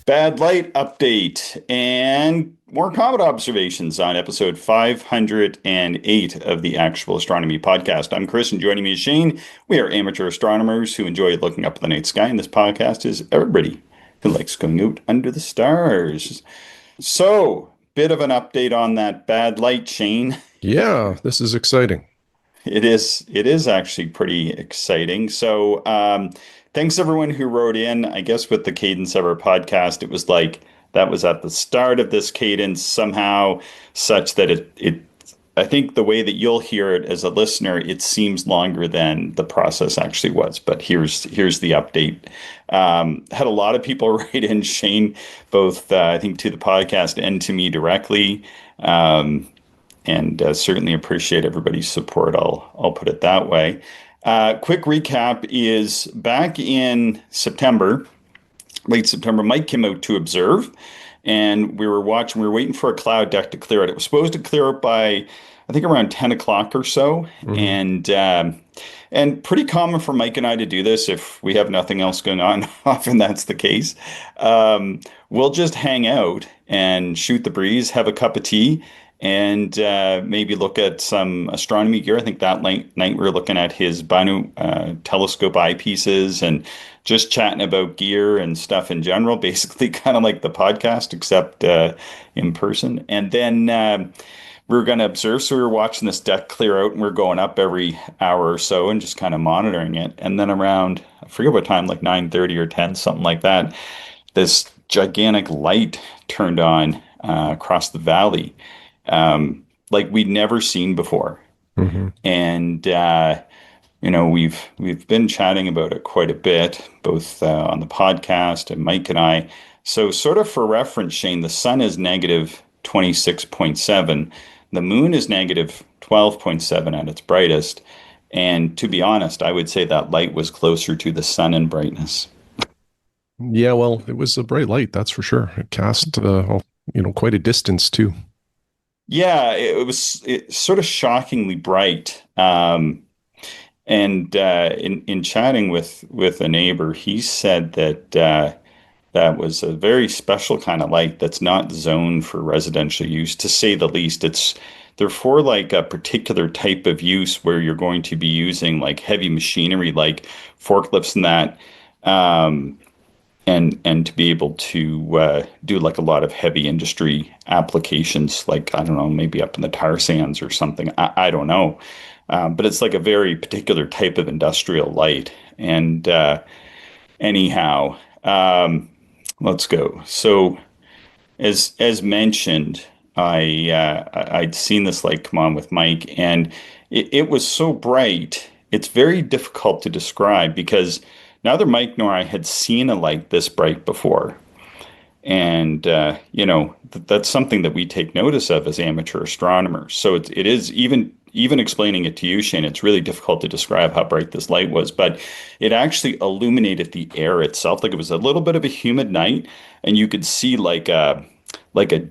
Bad light update and more comet observations on episode 508 of the Actual Astronomy Podcast. I'm Chris, and joining me is Shane. We are amateur astronomers who enjoy looking up at the night sky, and this podcast is everybody who likes going out under the stars. So, bit of an update on that bad light, Shane. Yeah, this is exciting. It is actually pretty exciting. So, thanks everyone who wrote in. I guess with the cadence of our podcast, it was like that was at the start of this cadence somehow, such that I think the way that you'll hear it as a listener, it seems longer than the process actually was. But here's the update. Had a lot of people write in, Shane, both I think to the podcast and to me directly. And certainly appreciate everybody's support. I'll put it that way. Quick recap is back in September, late September, Mike came out to observe, and we were waiting for a cloud deck to clear it. It was supposed to clear up by, I think, around 10 o'clock or so, Hmm. and pretty common for Mike and I to do this if we have nothing else going on. Often that's the case. We'll just hang out and shoot the breeze, have a cup of tea, and maybe look at some astronomy gear. I think that night we were looking at his Banu telescope eyepieces and just chatting about gear and stuff in general, basically kind of like the podcast, except in person. And then we were going to observe. So we were watching this deck clear out, and we are going up every hour or so and just kind of monitoring it. And then around, I forget what time, like 9:30 or 10, something like that, this gigantic light turned on across the valley, like we'd never seen before. Hmm. And we've been chatting about it quite a bit, both on the podcast and Mike and I. So, sort of for reference, Shane, the sun is negative 26.7, the moon is negative 12.7 at its brightest. And to be honest, I would say that light was closer to the sun in brightness. Yeah, well, it was a bright light, that's for sure. It cast, quite a distance too. Yeah, it sort of shockingly bright. And in chatting with a neighbor, he said that that was a very special kind of light that's not zoned for residential use, to say the least. They're for like a particular type of use where you're going to be using like heavy machinery, like forklifts and that, um, and to be able to do like a lot of heavy industry applications, like I don't know, maybe up in the tar sands or something. I don't know. But it's like a very particular type of industrial light. And anyhow, let's go. So as mentioned, I'd seen this light come on with Mike, and it was so bright. It's very difficult to describe because neither Mike nor I had seen a light this bright before. And that's something that we take notice of as amateur astronomers. So it is even explaining it to you, Shane. It's really difficult to describe how bright this light was, but it actually illuminated the air itself. Like it was a little bit of a humid night, and you could see like a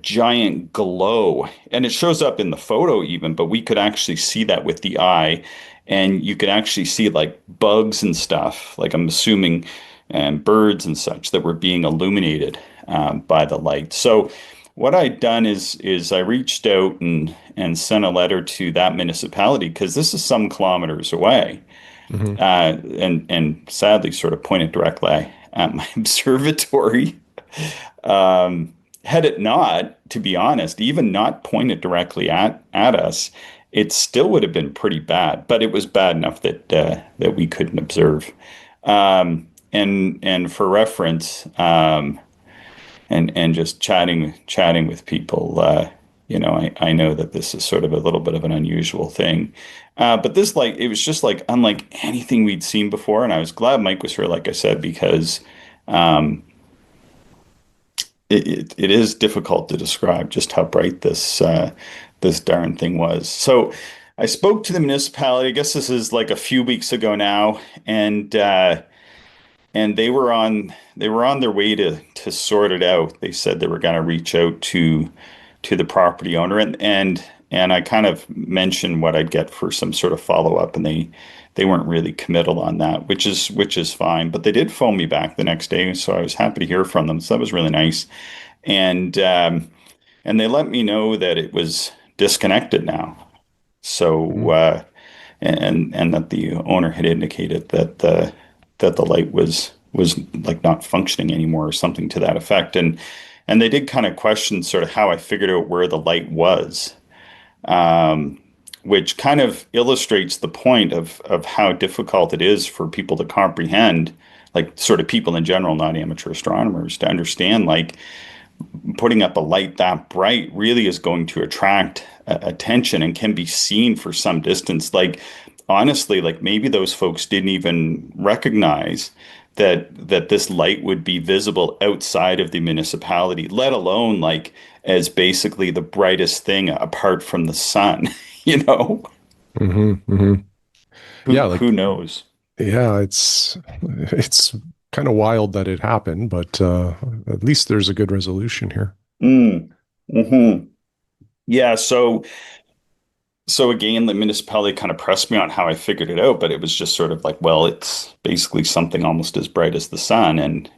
giant glow, and it shows up in the photo even. But we could actually see that with the eye, and you could actually see like bugs and stuff. Like I'm assuming, and birds and such that were being illuminated by the light. So what I'd done is I reached out and sent a letter to that municipality because this is some kilometers away, Hmm. and sadly sort of pointed directly at my observatory. Um, Had it not, to be honest, even not pointed directly at us, it still would have been pretty bad. But it was bad enough that we couldn't observe. And for reference, and just chatting with people, I know that this is sort of a little bit of an unusual thing. But this, like, it was just like unlike anything we'd seen before, and I was glad Mike was here, like I said, because um, it is difficult to describe just how bright this darn thing was. So I spoke to the municipality. I guess this is like a few weeks ago now, and they were on their way to sort it out. They said they were going to reach out to the property owner, and and I kind of mentioned what I'd get for some sort of follow up, and they weren't really committal on that, which is fine. But they did phone me back the next day, so I was happy to hear from them. So that was really nice, and and they let me know that it was disconnected now. So Mm. and that the owner had indicated that the light was like not functioning anymore or something to that effect. And they did kind of question sort of how I figured out where the light was, um, which kind of illustrates the point of how difficult it is for people to comprehend, like sort of people in general, not amateur astronomers, to understand like putting up a light that bright really is going to attract attention and can be seen for some distance. Like honestly, like maybe those folks didn't even recognize that this light would be visible outside of the municipality, let alone like as basically the brightest thing apart from the sun, you know? Hmm. Hmm. Yeah, Who like knows? yeah, it's kind of wild that it happened, but at least there's a good resolution here. Mm. Hmm. Yeah, so again, the municipality kind of pressed me on how I figured it out, but it was just sort of like, well, it's basically something almost as bright as the sun, and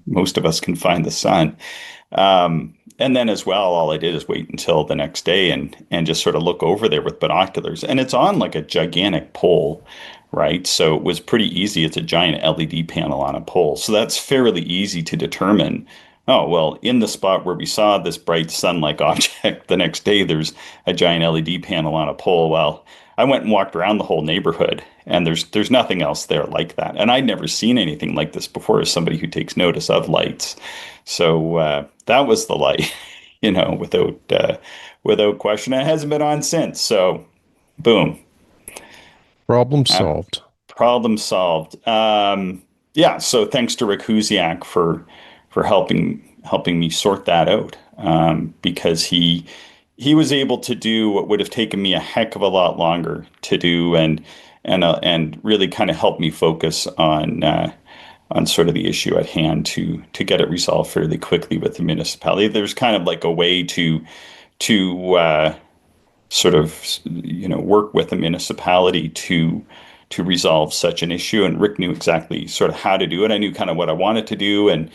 most of us can find the sun. And then as well, all I did is wait until the next day and just sort of look over there with binoculars, and it's on like a gigantic pole, right? So it was pretty easy. It's a giant LED panel on a pole, so that's fairly easy to determine. Oh, well, in the spot where we saw this bright sun-like object, the next day there's a giant LED panel on a pole. Well, I went and walked around the whole neighborhood, and there's nothing else there like that. And I'd never seen anything like this before as somebody who takes notice of lights. So that was the light, without question. It hasn't been on since. So boom, Problem uh, solved. problem solved. Yeah. So thanks to Rick Huziak for helping me sort that out, because he was able to do what would have taken me a heck of a lot longer to do, and really kind of help me focus on sort of the issue at hand to get it resolved fairly quickly with the municipality. There's kind of like a way to sort of work with the municipality to resolve such an issue. And Rick knew exactly sort of how to do it. I knew kind of what I wanted to do, and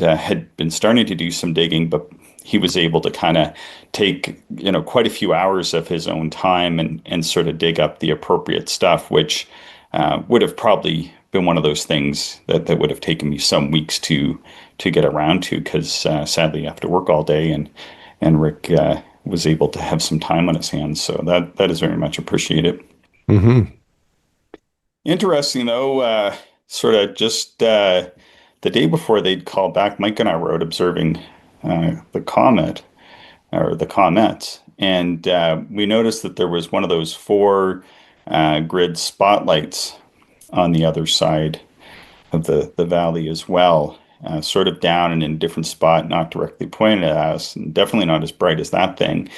had been starting to do some digging, but he was able to kind of take quite a few hours of his own time and sort of dig up the appropriate stuff, which would have probably been one of those things that would have taken me some weeks to get around to, because sadly I have to work all day, and Rick was able to have some time on his hands. So that is very much appreciated. Hmm. Interesting though, sort of just the day before they'd call back, Mike and I were out observing the comet or the comets, and we noticed that there was one of those four grid spotlights on the other side of the valley as well, sort of down and in a different spot, not directly pointed at us, and definitely not as bright as that thing.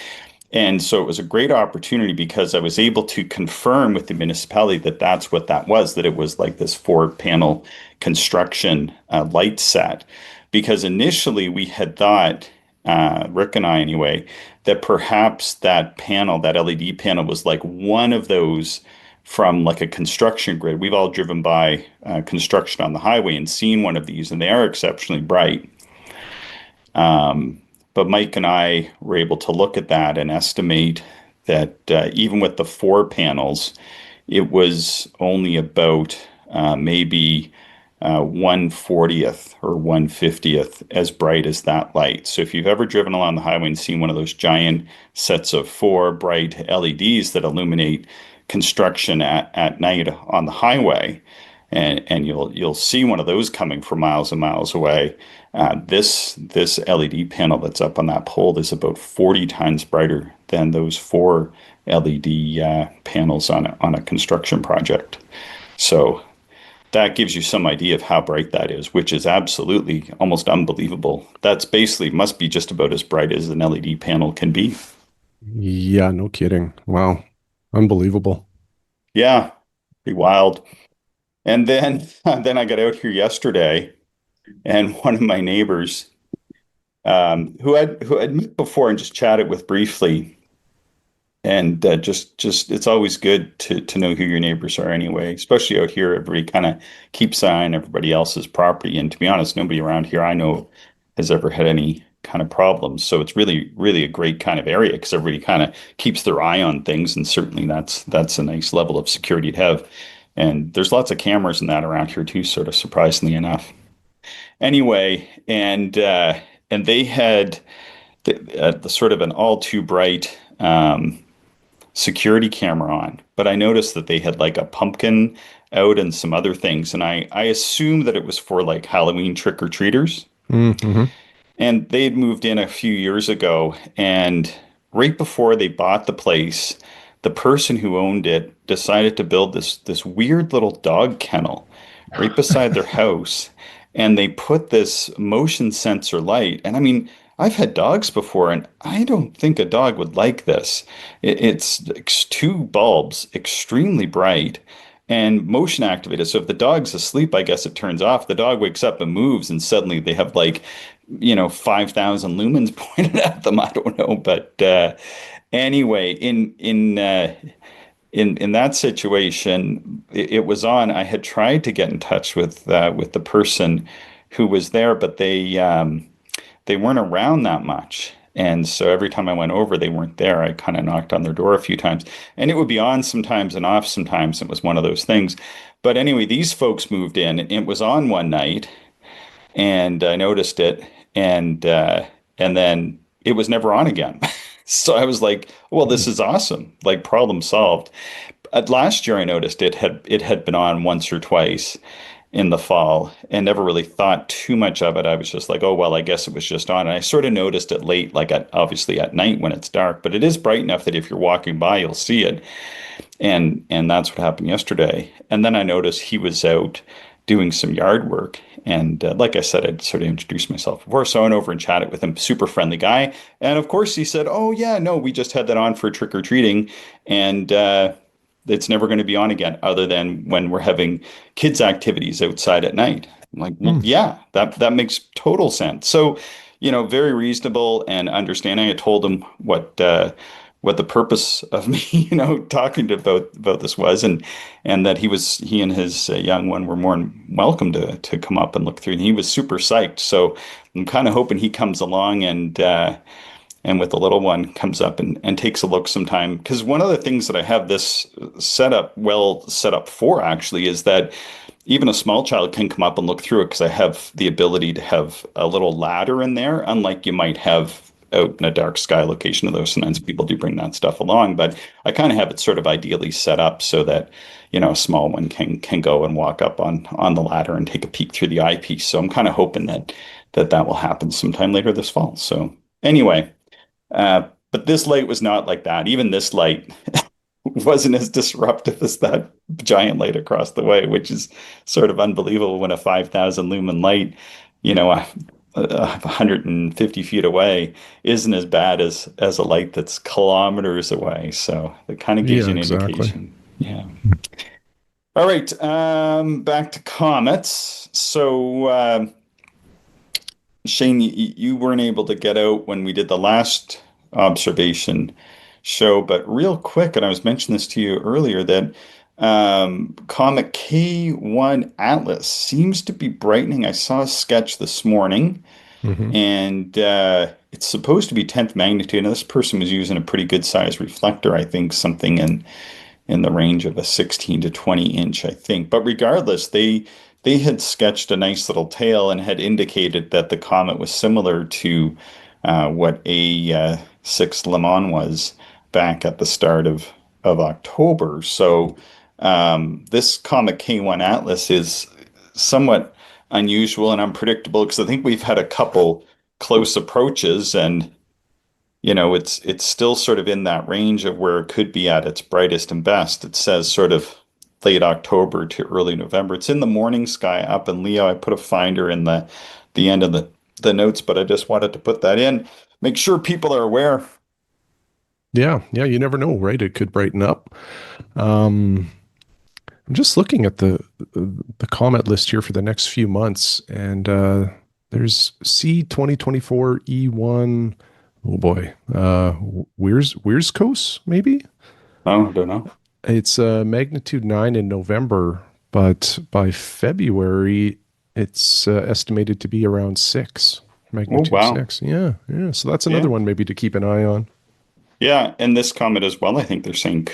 And so it was a great opportunity because I was able to confirm with the municipality that that's what that was, that it was like this four panel construction light set. Because initially we had thought, Rick and I anyway, that perhaps that panel, that LED panel, was like one of those from like a construction grid. We've all driven by construction on the highway and seen one of these, and they are exceptionally bright. Um, but Mike and I were able to look at that and estimate that even with the four panels, it was only about maybe 1/40th or 1/50th as bright as that light. So if you've ever driven along the highway and seen one of those giant sets of four bright LEDs that illuminate construction at night on the highway, and you'll see one of those coming from miles and miles away. This LED panel that's up on that pole is about 40 times brighter than those four LED panels on a construction project. So that gives you some idea of how bright that is, which is absolutely almost unbelievable. That's basically must be just about as bright as an LED panel can be. Yeah, no kidding. Wow. Unbelievable. Yeah, pretty wild. And then then I got out here yesterday, and one of my neighbors who I'd met before and just chatted with briefly. And just it's always good to know who your neighbors are anyway, especially out here. Everybody kind of keeps an eye on everybody else's property. And to be honest, nobody around here I know has ever had any kind of problems. So it's really, really a great kind of area because everybody kind of keeps their eye on things. And certainly that's a nice level of security to have. And there's lots of cameras and that around here too, sort of surprisingly enough. Anyway, and they had the sort of an all too bright security camera on, but I noticed that they had like a pumpkin out and some other things, and I assumed that it was for like Halloween trick-or-treaters. Mm-hmm. And they had moved in a few years ago, and right before they bought the place, the person who owned it decided to build this weird little dog kennel right beside their house, and they put this motion sensor light. And I mean, I've had dogs before, and I don't think a dog would like this. It's two bulbs, extremely bright, and motion activated. So if the dog's asleep, I guess it turns off. The dog wakes up and moves, and suddenly they have like 5,000 lumens pointed at them. I don't know, but anyway, in that situation, it was on. I had tried to get in touch with the person who was there, but they weren't around that much. And so every time I went over, they weren't there. I kind of knocked on their door a few times, and it would be on sometimes and off sometimes. It was one of those things. But anyway, these folks moved in. It was on one night, and I noticed it, and then it was never on again. So I was like, "Well, this is awesome! Like problem solved." Last year, I noticed it had been on once or twice in the fall, and never really thought too much of it. I was just like, "Oh well, I guess it was just on." And I sort of noticed it late, like obviously at night when it's dark, but it is bright enough that if you're walking by, you'll see it. And that's what happened yesterday. And then I noticed he was out doing some yard work. And like I said, I'd sort of introduced myself before. So I went over and chatted with him. Super friendly guy. And of course, he said, "Oh, yeah, no, we just had that on for trick or treating. And it's never going to be on again, other than when we're having kids' activities outside at night." I'm like, "Well, Mm. yeah, that makes total sense." So, very reasonable and understanding. I told him what the purpose of me, talking to about this was, and that he and his young one were more than welcome to come up and look through. And he was super psyched. So I'm kind of hoping he comes along and with the little one comes up and takes a look sometime. Because one of the things that I have this set up for actually is that even a small child can come up and look through it because I have the ability to have a little ladder in there, unlike you might have out in a dark sky location. Although sometimes people do bring that stuff along, but I kind of have it sort of ideally set up so that a small one can go and walk up on the ladder and take a peek through the eyepiece. So I'm kind of hoping that will happen sometime later this fall. So anyway, but this light was not like that. Even this light wasn't as disruptive as that giant light across the way, which is sort of unbelievable when a 5,000 lumen light, 150 feet away, isn't as bad as a light that's kilometers away. So it kind of gives Yeah, you an exactly. indication. Yeah. All right. Back to comets. So, Shane, you weren't able to get out when we did the last observation show, but real quick, and I was mentioning this to you earlier, that Comet K1 Atlas seems to be brightening. I saw a sketch this morning, Hmm. and it's supposed to be 10th magnitude. Now, this person was using a pretty good size reflector, I think something in the range of a 16 to 20 inch, I think. But regardless, they had sketched a nice little tail and had indicated that the comet was similar to what A6 Le Mans was back at the start of October. So this Comet K1 Atlas is somewhat unusual and unpredictable because I think we've had a couple close approaches, and it's still sort of in that range of where it could be at its brightest and best. It says sort of late October to early November. It's in the morning sky up in Leo. I put a finder in the end of the notes, but I just wanted to put that in. Make sure people are aware. Yeah, yeah, you never know, right? It could brighten up. Um, I'm just looking at the comet list here for the next few months, and There's C 2024 E1. Oh boy. Where's Coast, maybe? Oh, I don't know. It's magnitude 9 in November, but by February, it's estimated to be around 6, Oh, magnitude wow. 6. Yeah, yeah. So that's another Yeah. one maybe to keep an eye on. Yeah, and this comet as well, I think they're saying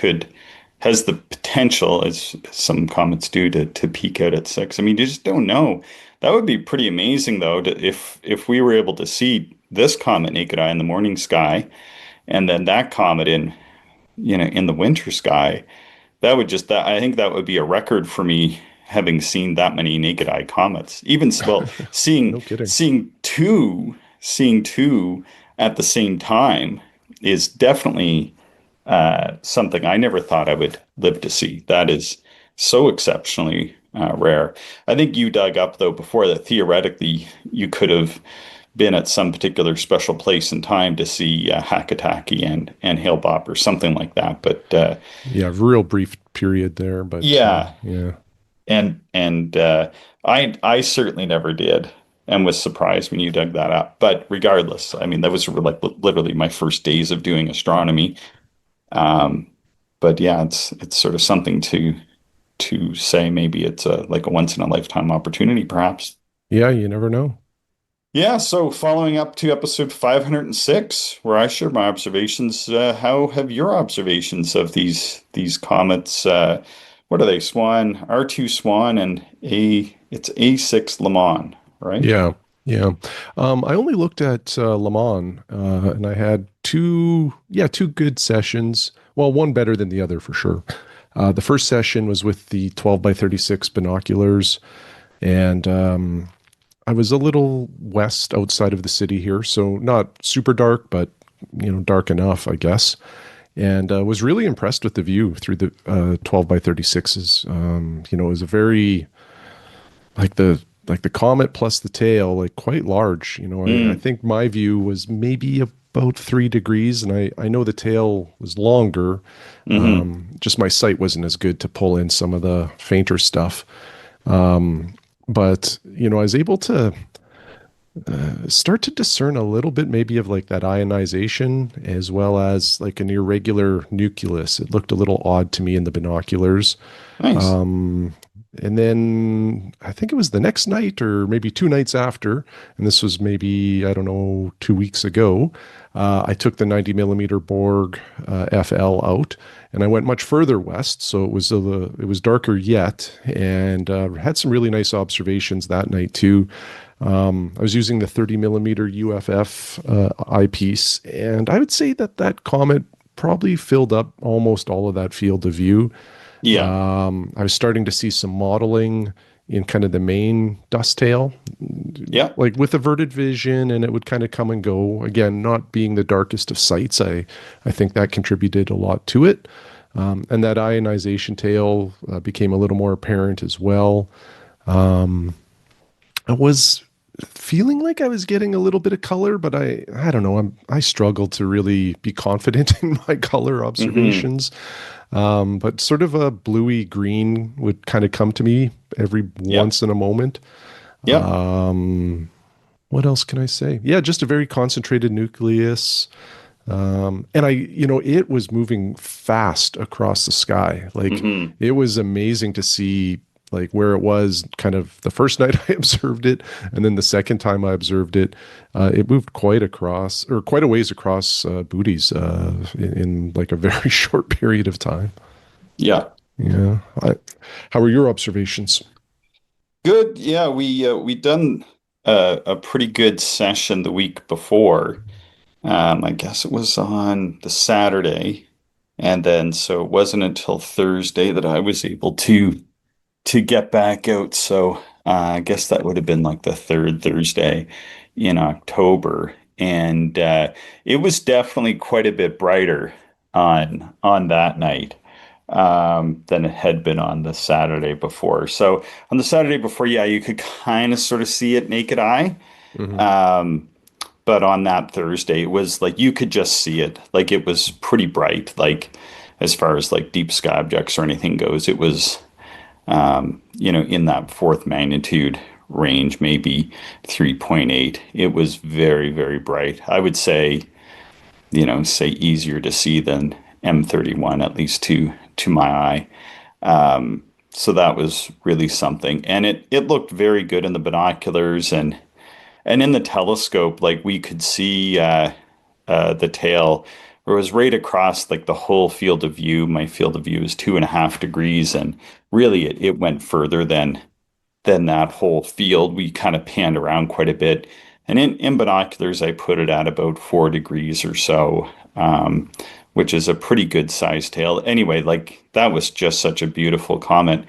has the potential, as some comets do, to peak out at 6. I mean, you just don't know. That would be pretty amazing, though, if we were able to see this comet naked eye in the morning sky, and then that comet in the winter sky. That would just that I think that would be a record for me having seen that many naked eye comets. Even well, No kidding. seeing two at the same time is definitely something I never thought I would live to see. That is so exceptionally rare. I think you dug up though before that theoretically you could have been at some particular special place in time to see Hakataki and Hale Bopp or something like that. But Yeah, real brief period there, but yeah, yeah. and I certainly never did, and was surprised when you dug that up. But regardless, I mean that was like literally my first days of doing astronomy. Um, but yeah, it's sort of something to say maybe it's a like a once in a lifetime opportunity, perhaps. Yeah, you never know. Yeah, so following up to episode 506, where I shared my observations, how have your observations of these comets, what are they, Swan, R2 Swan and it's A6 Le Mans, right? Yeah, yeah. I only looked at Le Mans, and I had two good sessions. Well, one better than the other for sure. The first session was with the 12 by 36 binoculars, and I was a little west outside of the city here, so not super dark, but dark enough, I guess. And was really impressed with the view through the 12 by 36s. It was a very like the comet plus the tail, like quite large. I Mm, think my view was maybe about 3 degrees, and I know the tail was longer. hmm. Just my sight wasn't as good to pull in some of the fainter stuff. But I was able to start to discern a little bit maybe of like that ionization as well as like an irregular nucleus. It looked a little odd to me in the binoculars. Nice. And then I think it was the next night or maybe 2 nights after, and this was maybe, I don't know, 2 weeks ago, I took the 90 millimeter Borg FL out and I went much further west. So it was darker yet, and had some really nice observations that night too. I was using the 30 millimeter UFF eyepiece, and I would say that comet probably filled up almost all of that field of view. Yeah. I was starting to see some modeling in kind of the main dust tail, Yeah. like with averted vision, and it would kind of come and go. Again, not being the darkest of sights, I think that contributed a lot to it. And that ionization tail became a little more apparent as well. I was feeling like I was getting a little bit of color, but I don't know. I struggled to really be confident in my color Hmm. observations. But sort of a bluey green would kind of come to me every Yeah. once in a moment. Yeah. What else can I say? Yeah, just a very concentrated nucleus. And it was moving fast across the sky. Like Hmm. it was amazing to see like where it was kind of the first night I observed it. And then the second time I observed it, it moved quite a ways across booties in like a very short period of time. Yeah. Yeah. How were your observations? Good. Yeah, we done a pretty good session the week before. I guess it was on the Saturday, and then so it wasn't until Thursday that I was able to get back out. So I guess that would have been like the third Thursday in October, and it was definitely quite a bit brighter on that night than it had been on the Saturday before. So on the Saturday before, yeah, you could kind of sort of see it naked eye. Hmm. Um, but on that Thursday, it was like you could just see it. Like it was pretty bright. Like as far as like deep sky objects or anything goes, it was in that fourth magnitude range, maybe 3.8. It was very, very bright. I would say, say easier to see than M31, at least to my eye. So that was really something. And it looked very good in the binoculars and in the telescope, like we could see the tail. It was right across like the whole field of view. My field of view is 2.5 degrees, and really it went further than that whole field. We kind of panned around quite a bit. And in binoculars, I put it at about 4 degrees or so, which is a pretty good sized tail. Anyway, like that was just such a beautiful comet.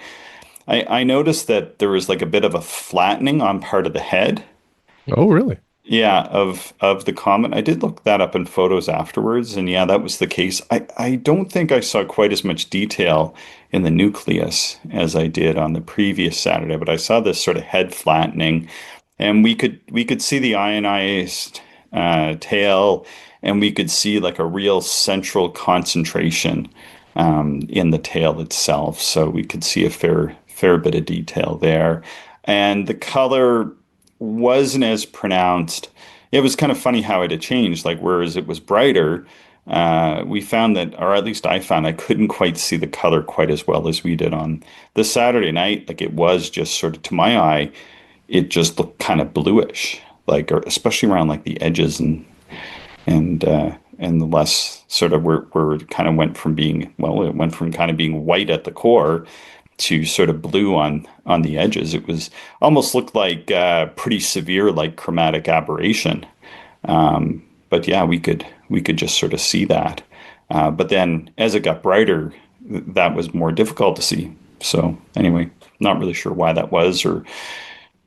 I noticed that there was like a bit of a flattening on part of the head. Oh, really? Yeah, of the comet. I did look that up in photos afterwards, and yeah, that was the case. I don't think I saw quite as much detail in the nucleus as I did on the previous Saturday, but I saw this sort of head flattening, and we could see the ionized tail, and we could see like a real central concentration in the tail itself. So we could see a fair bit of detail there, and the color wasn't as pronounced. It was kind of funny how it had changed. Like whereas it was brighter, we found that, or at least I found, I couldn't quite see the color quite as well as we did on the Saturday night. Like it was just sort of to my eye, it just looked kind of bluish, like or especially around like the edges and the less sort of where it kind of went from being well, it went from kind of being white at the core to sort of blue on the edges. It was almost looked like pretty severe, like chromatic aberration. But yeah, we could just sort of see that. But then as it got brighter, that was more difficult to see. So anyway, not really sure why that was, or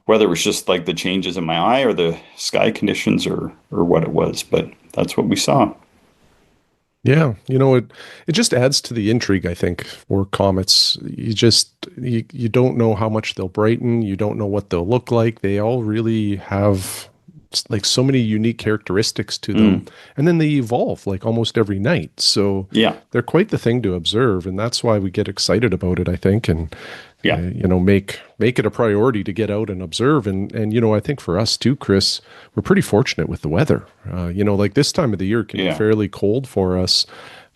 whether it was just like the changes in my eye or the sky conditions or what it was. But that's what we saw. Yeah, it just adds to the intrigue, I think, for comets. You don't know how much they'll brighten, you don't know what they'll look like. They all really have like so many unique characteristics to them, Mm, and then they evolve like almost every night. So yeah, they're quite the thing to observe, and that's why we get excited about it, I think, and yeah, make it a priority to get out and observe. And I think for us too, Chris, we're pretty fortunate with the weather. Like this time of the year can be yeah, fairly cold for us,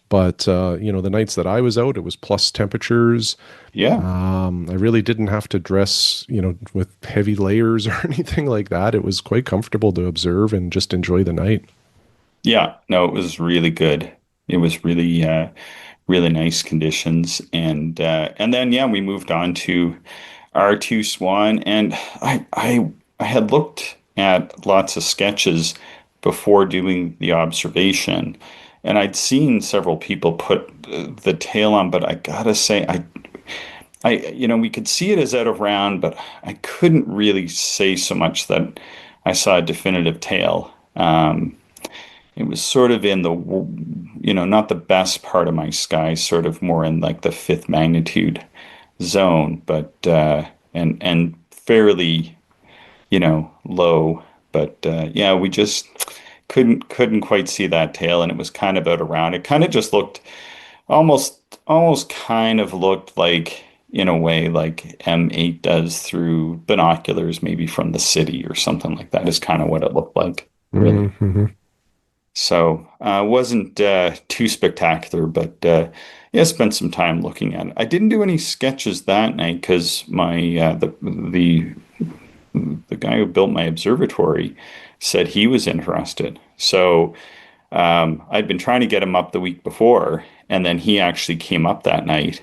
but the nights that I was out, it was plus temperatures. yeah. I really didn't have to dress, with heavy layers or anything like that. It was quite comfortable to observe and just enjoy the night. Yeah, no, it was really good. It was really nice conditions, and then yeah, we moved on to R2 Swan, and I had looked at lots of sketches before doing the observation, and I'd seen several people put the tail on, but I gotta say, we could see it as out of round, but I couldn't really say so much that I saw a definitive tail. It was sort of in the, not the best part of my sky, sort of more in like the fifth magnitude zone, but and fairly, low. But yeah, we just couldn't quite see that tail, and it was kind of out around. It kind of just looked almost kind of looked like in a way like M8 does through binoculars, maybe from the city or something like that. Is kind of what it looked like, really. Hmm. So wasn't too spectacular, but yeah, spent some time looking at it. I didn't do any sketches that night because my the guy who built my observatory said he was interested. So I'd been trying to get him up the week before, and then he actually came up that night,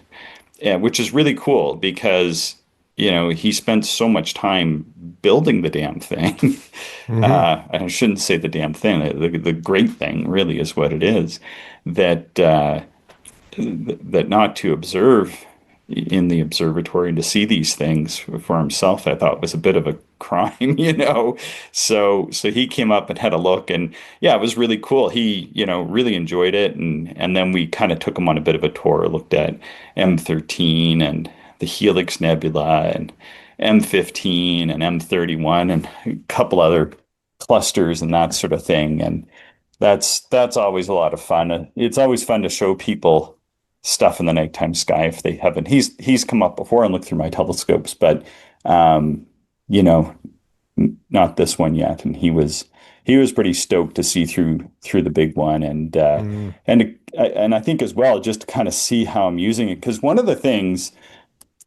which is really cool because he spent so much time building the damn thing. Hmm. I shouldn't say the damn thing. The great thing really is what it is that that not to observe in the observatory and to see these things for himself, I thought was a bit of a crime, So he came up and had a look, and yeah, it was really cool. He, really enjoyed it, and then we kind of took him on a bit of a tour, looked at M13 and the Helix Nebula and M15 and M31 and a couple other clusters and that sort of thing. And that's always a lot of fun. It's always fun to show people stuff in the nighttime sky if they haven't. He's come up before and looked through my telescopes, but you know, not this one yet. And he was pretty stoked to see through the big one, Mm, and I think as well just to kind of see how I'm using it, because one of the things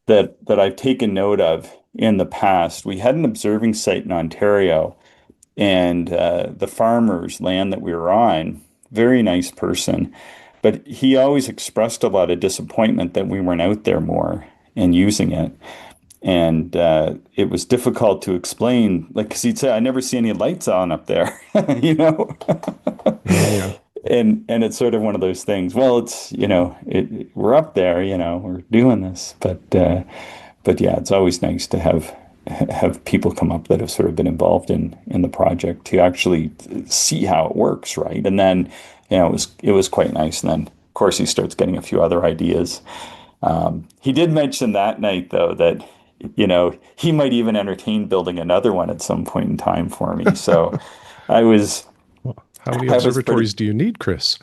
that I've taken note of in the past, we had an observing site in Ontario, and the farmer's land that we were on, very nice person, but he always expressed a lot of disappointment that we weren't out there more and using it. And it was difficult to explain, like, because he'd say, "I never see any lights on up there," you know. yeah. And it's sort of one of those things. Well, it's we're up there, we're doing this, but yeah, it's always nice to have people come up that have sort of been involved in the project to actually see how it works, right? And then it was quite nice. And then of course he starts getting a few other ideas. He did mention that night, though, that he might even entertain building another one at some point in time for me. So I was Well, how many I was pretty. observatories do you need, Chris?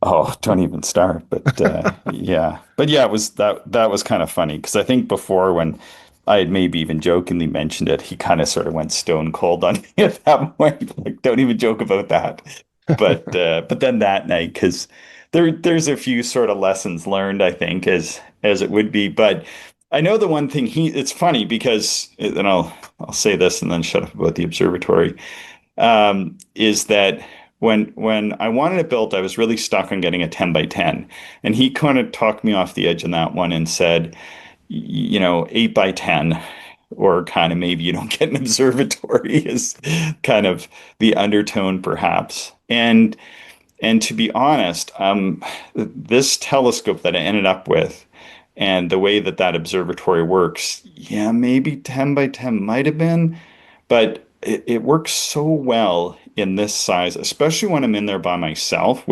Oh, don't even start. But yeah, it was that was kind of funny because I think before, when I had maybe even jokingly mentioned it, he kind of sort of went stone cold on me at that point. Like, don't even joke about that. But then that night, because there's a few sort of lessons learned, I think, as it would be. But I know the one thing it's funny because, and I'll say this and then shut up about the observatory, is that when I wanted it built, I was really stuck on getting a 10 by 10. And he kind of talked me off the edge on that one and said, 8 by 10, or kind of maybe you don't get an observatory, is kind of the undertone, perhaps. And to be honest, this telescope that I ended up with and the way that that observatory works, yeah, maybe 10 by 10 might have been, but it works so well in this size, especially when I'm in there by myself,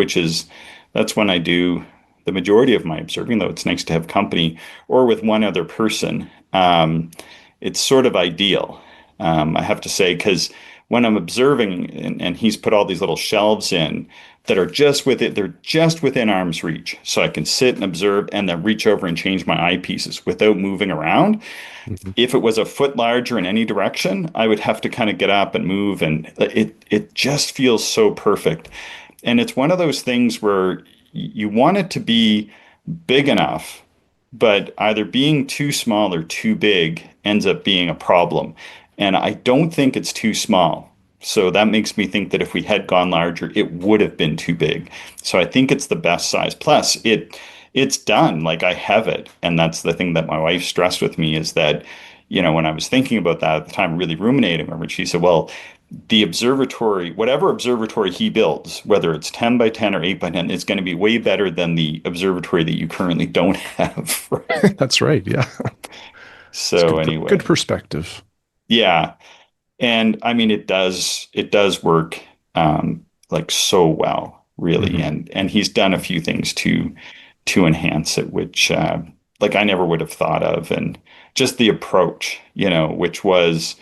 that's when I do the majority of my observing, though it's nice to have company or with one other person. It's sort of ideal, I have to say, because when I'm observing, and he's put all these little shelves in that are just with it, they're just within arm's reach. So I can sit and observe and then reach over and change my eyepieces without moving around. Mhm. If it was a foot larger in any direction, I would have to kind of get up and move, and it just feels so perfect. And it's one of those things where you want it to be big enough, but either being too small or too big ends up being a problem. And I don't think it's too small. So that makes me think that if we had gone larger, it would have been too big. So I think it's the best size. Plus, it's done. Like, I have it. And that's the thing that my wife stressed with me, is that, when I was thinking about that at the time, really ruminating over it, she said, well, the observatory, whatever observatory he builds, whether it's 10 by 10 or 8 by 10, is going to be way better than the observatory that you currently don't have, right? That's right. Yeah. It's So good anyway, perspective. yeah. And I mean, it does work, like, so well, really. Hmm. And he's done a few things to enhance it, which like I never would have thought of. And just the approach, which was,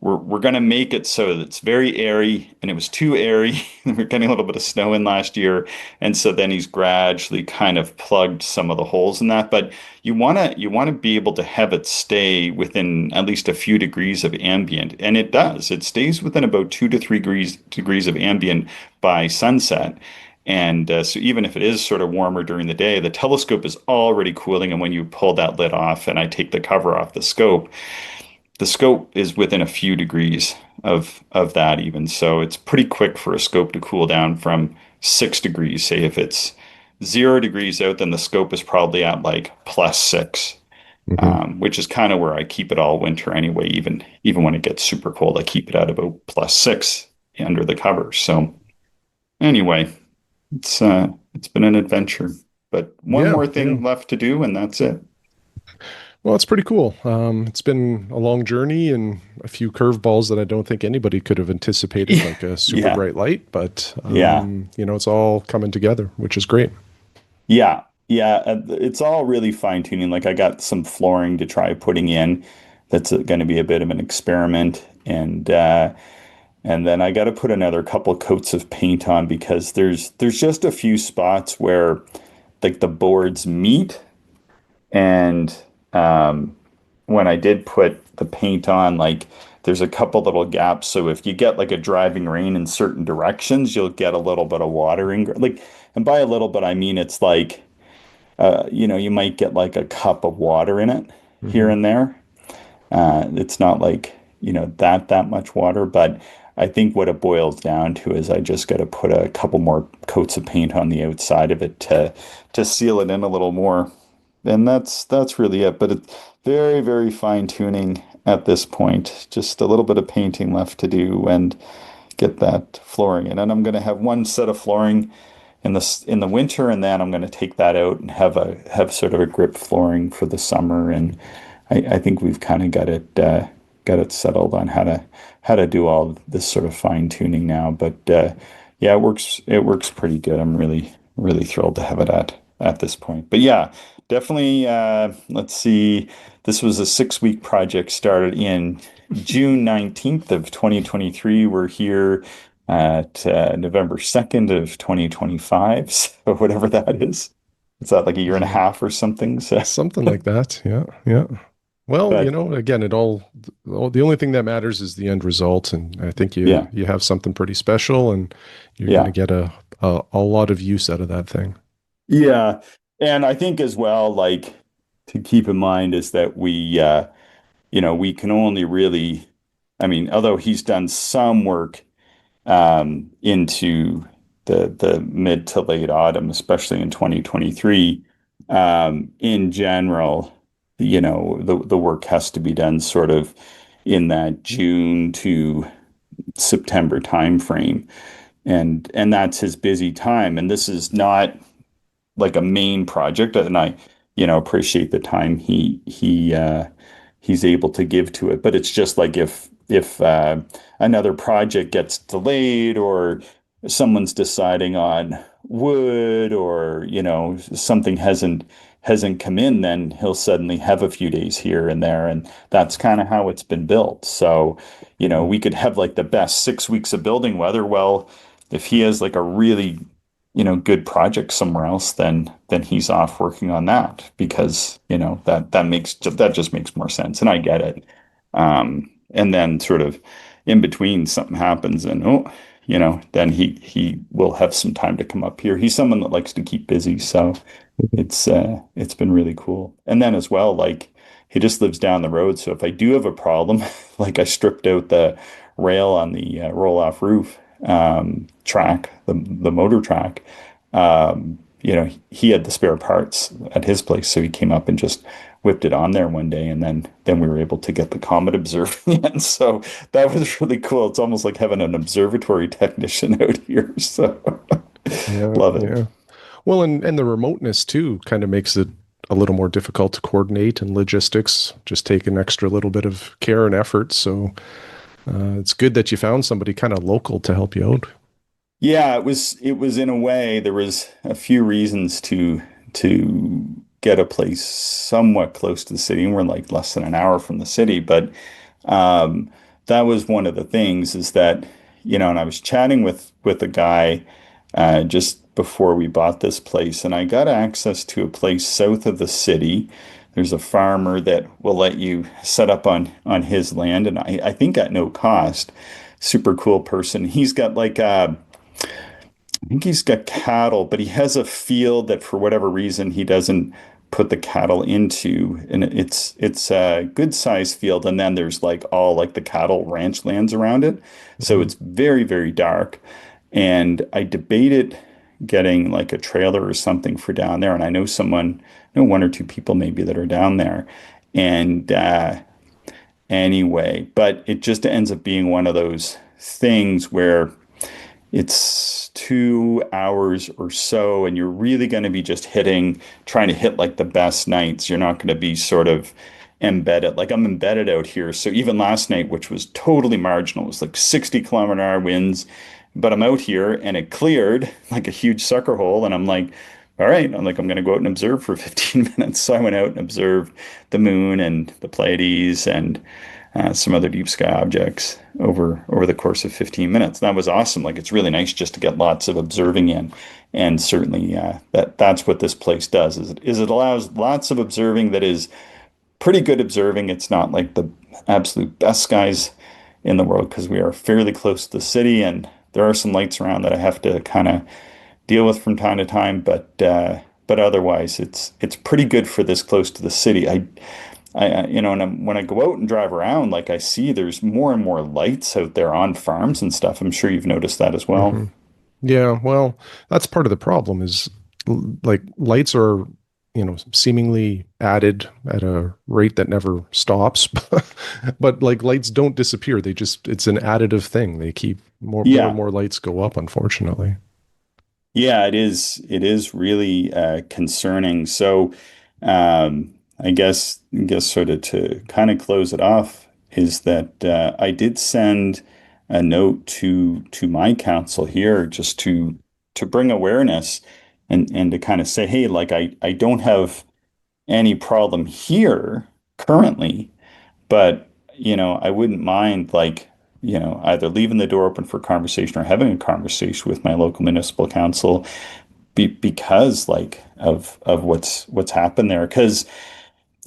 we're going to make it so that it's very airy, and it was too airy. We're getting a little bit of snow in last year, and so then he's gradually kind of plugged some of the holes in that. But you want to be able to have it stay within at least a few degrees of ambient, and it does. It stays within about 2 to 3 degrees of ambient by sunset. And so even if it is sort of warmer during the day, the telescope is already cooling. And when you pull that lid off and I take the cover off the scope is within a few degrees of that even. So it's pretty quick for a scope to cool down from 6 degrees. Say if it's 0 degrees out, then the scope is probably at like +6, Hmm. which is kind of where I keep it all winter anyway. Even when it gets super cold, I keep it at about +6 under the covers. So anyway, it's been an adventure, but one Yeah. more Yeah. thing left to do, and that's it. Well, it's pretty cool. It's been a long journey and a few curveballs that I don't think anybody could have anticipated, Yeah, like a super yeah, bright light. But yeah. it's all coming together, which is great. Yeah, yeah, it's all really fine tuning. Like, I got some flooring to try putting in. That's going to be a bit of an experiment, and then I got to put another couple coats of paint on, because there's just a few spots where, like, the boards meet, and when I did put the paint on, like there's a couple little gaps. So if you get like a driving rain in certain directions, you'll get a little bit of water in, like, and by a little bit, I mean it's like, you might get like a cup of water in it here Hmm. and there. It's not like, that much water, but I think what it boils down to is I just got to put a couple more coats of paint on the outside of it to seal it in a little more. And that's really it. But it's very, very fine tuning at this point. Just a little bit of painting left to do and get that flooring in. And I'm going to have one set of flooring in the winter, and then I'm going to take that out and have sort of a grip flooring for the summer. And I think we've kind of got it settled on how to do all this sort of fine tuning now. But yeah, it works pretty good. I'm really really thrilled to have it at this point. But yeah, definitely. Let's see. This was a 6-week project started in June 19th of 2023. We're here at November 2nd of 2025. So whatever that is. Is that like a year and a Yeah. half or something? So, Something like that. Yeah. Yeah. Well, but again, the only thing that matters is the end result, and I think you yeah, you have something pretty special, and you're going to yeah, get a lot of use out of that thing. yeah. And I think as well, like to keep in mind is that we can only really, I mean, although he's done some work into the mid to late autumn, especially in 2023. In general, the work has to be done sort of in that June to September timeframe, and that's his busy time. And this is not like a main project, and I, appreciate the time he's able to give to it. But it's just like if another project gets delayed or someone's deciding on wood or something hasn't come in, then he'll suddenly have a few days here and there, and that's kind of how it's been built. So, we could have like the best 6 weeks of building weather. Well, if he has like a really good project somewhere else, then he's off working on that because that just makes more sense, and I get it. And then sort of in between something happens, and then he will have some time to come up here. He's someone that likes to keep busy, so it's been really cool. And then as well, like he just lives down the road, so if I do have a problem, like I stripped out the rail on the roll-off roof track, the motor track. He had the spare parts at his place, so he came up and just whipped it on there one day, and then we were able to get the comet observing it. So that was really cool. It's almost like having an observatory technician out here. So Yeah, love it. yeah. Well, and the remoteness too kind of makes it a little more difficult to coordinate, and logistics just take an extra little bit of care and effort. So it's good that you found somebody kind of local to help you out. Yeah, it was in a way there was a few reasons to get a place somewhat close to the city, and we're like less than an hour from the city, but um that was one of the things is that and I was chatting with a guy just before we bought this place, and I got access to a place south of the city. There's a farmer that will let you set up on his land, and I think at no cost. Super cool person. He's got like I think he's got cattle, but he has a field that for whatever reason he doesn't put the cattle into, and it's a good sized field. And then there's like all like the cattle ranch lands around it, so Mhm. it's very very dark. And I debated getting like a trailer or something for down there, and I know one or two people maybe that are down there, and anyway, but it just ends up being one of those things where it's 2 hours or so, and you're really going to be just trying to hit like the best nights. You're not going to be sort of embedded. Like I'm embedded out here. So even last night, which was totally marginal, it was like 60-kilometer-hour winds, but I'm out here and it cleared like a huge sucker hole. And I'm like, all right, I'm going to go out and observe for 15 minutes. So I went out and observed the moon and the Pleiades and some other deep sky objects over the course of 15 minutes. That was awesome. Like it's really nice just to get lots of observing in, and certainly that's what this place does. Is it allows lots of observing that is pretty good observing. It's not like the absolute best skies in the world because we are fairly close to the city, and there are some lights around that I have to kind of deal with from time to time. But otherwise, it's pretty good for this close to the city. And when I go out and drive around, like I see there's more and more lights out there on farms and stuff. I'm sure you've noticed that as well. Hmm. Yeah, well, that's part of the problem is like lights are, seemingly added at a rate that never stops. But like lights don't disappear. It's an additive thing. They keep more and Yeah. more lights go up, unfortunately. Yeah, it is. It is really concerning. So, I guess sort of to kind of close it off is that I did send a note to my council here just to bring awareness and to kind of say, hey, like I don't have any problem here currently, but I wouldn't mind like either leaving the door open for conversation or having a conversation with my local municipal council because like of what's happened there. Because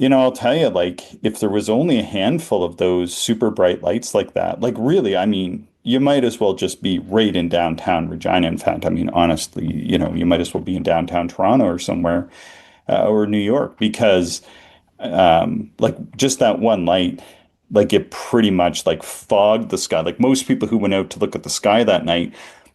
I'll tell you, like if there was only a handful of those super bright lights like that, like really, I mean, you might as well just be right in downtown Regina. In fact, I mean, honestly, you might as well be in downtown Toronto or somewhere or New York because like just that one light, like it pretty much like fogged the sky. Like most people who went out to look at the sky that night,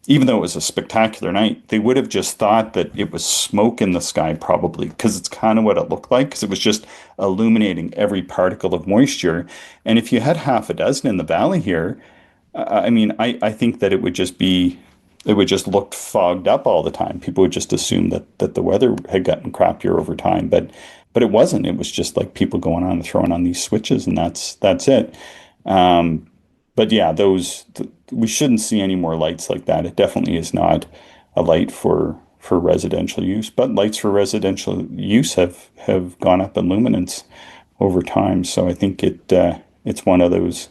even though it was a spectacular night, they would have just thought that it was smoke in the sky, probably, because it's kind of what it looked like, because it was just illuminating every particle of moisture. And if you had half a dozen in the valley here, I mean, I think that it would just look fogged up all the time. People would just assume that the weather had gotten crappier over time, but it wasn't. It was just like people going on and throwing on these switches, and that's it. Um, but yeah, we shouldn't see any more lights like that. It definitely is not a light for residential use, but lights for residential use have gone up in luminance over time. So I think it's one of those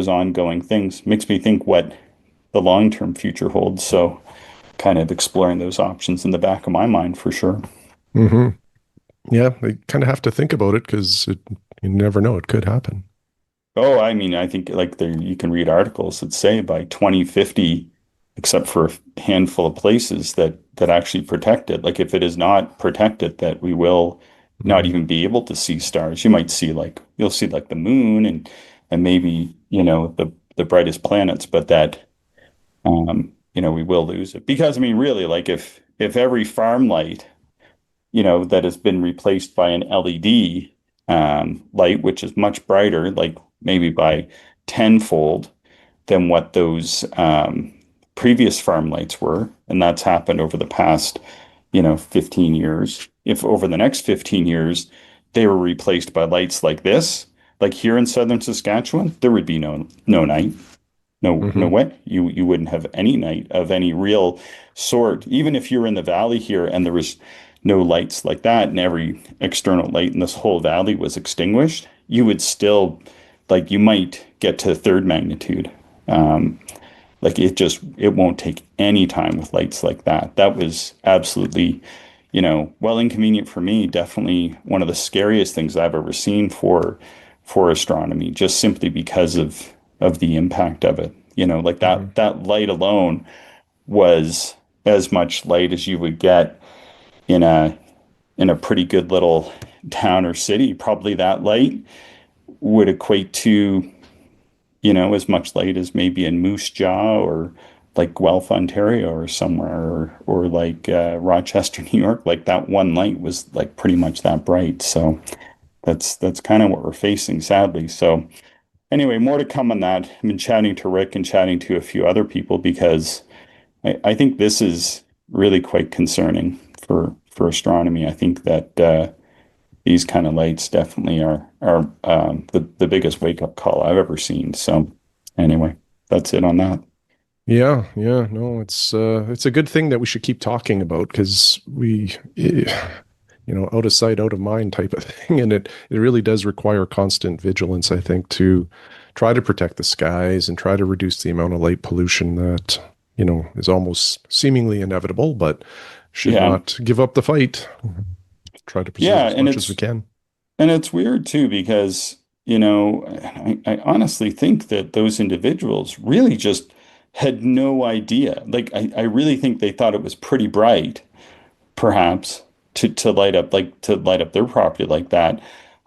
ongoing things. Makes me think what the long-term future holds. So kind of exploring those options in the back of my mind for sure. Hmm. Yeah, they kind of have to think about it because you never know. It could happen. Oh, I mean, I think like there you can read articles that say by 2050, except for a handful of places that actually protect it. Like if it is not protected, that we will not Hmm. even be able to see stars. You might see like you'll see like the moon and maybe, the brightest planets, but that we will lose it. Because I mean, really, like if every farm light that has been replaced by an LED light, which is much brighter, like maybe by tenfold than what those previous farm lights were. And that's happened over the past, 15 years. If over the next 15 years, they were replaced by lights like this, like here in southern Saskatchewan, there would be no night. No Hmm. way. You wouldn't have any night of any real sort. Even if you were in the valley here and there was no lights like that, and every external light in this whole valley was extinguished, you would still, like, you might get to third magnitude. Um, like it won't take any time with lights like that. That was absolutely, well inconvenient for me. Definitely one of the scariest things I've ever seen for astronomy, just simply because of the impact of it. Like Hmm. that light alone was as much light as you would get in a pretty good little town or city. Probably that light would equate to as much light as maybe in Moose Jaw or like Guelph, Ontario or somewhere, or like Rochester, New York. Like that one light was like pretty much that bright. So that's kind of what we're facing, sadly. So anyway, more to come on that. I've been chatting to Rick and chatting to a few other people because I think this is really quite concerning for astronomy. I think that these kind of lights definitely are the biggest wake up call I've ever seen. So anyway, that's it on that. Yeah, yeah, no, it's a good thing that we should keep talking about because out of sight, out of mind type of thing, and it really does require constant vigilance, I think, to try to protect the skies and try to reduce the amount of light pollution that is almost seemingly inevitable, but should Yeah. not give up the fight. Try to preserve Yeah, as and much as we it's can. And it's weird too because, I honestly think that those individuals really just had no idea. Like I really think they thought it was pretty bright, perhaps, to light up their property like that.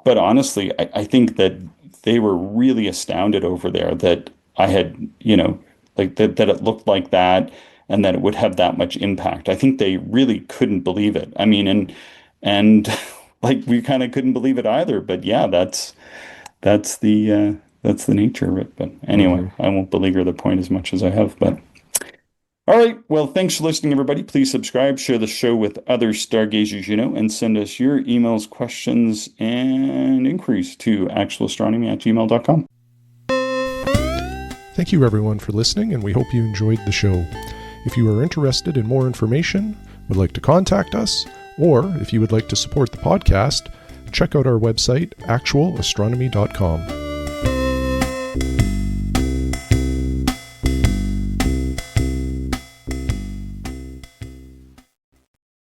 But honestly, I think that they were really astounded over there that I had, like that it looked like that and that it would have that much impact. I think they really couldn't believe it. I mean, and like we kind of couldn't believe it either. But yeah, that's that's the nature of it. But anyway, Hmm. I won't beleaguer the point as much as I have. But all right, well, thanks for listening, everybody. Please subscribe, share the show with other stargazers you know, and send us your emails, questions, and inquiries to actualastronomy@gmail.com. Thank you, everyone, for listening, and we hope you enjoyed the show. If you are interested in more information, would like to contact us, or if you would like to support the podcast, check out our website, actualastronomy.com.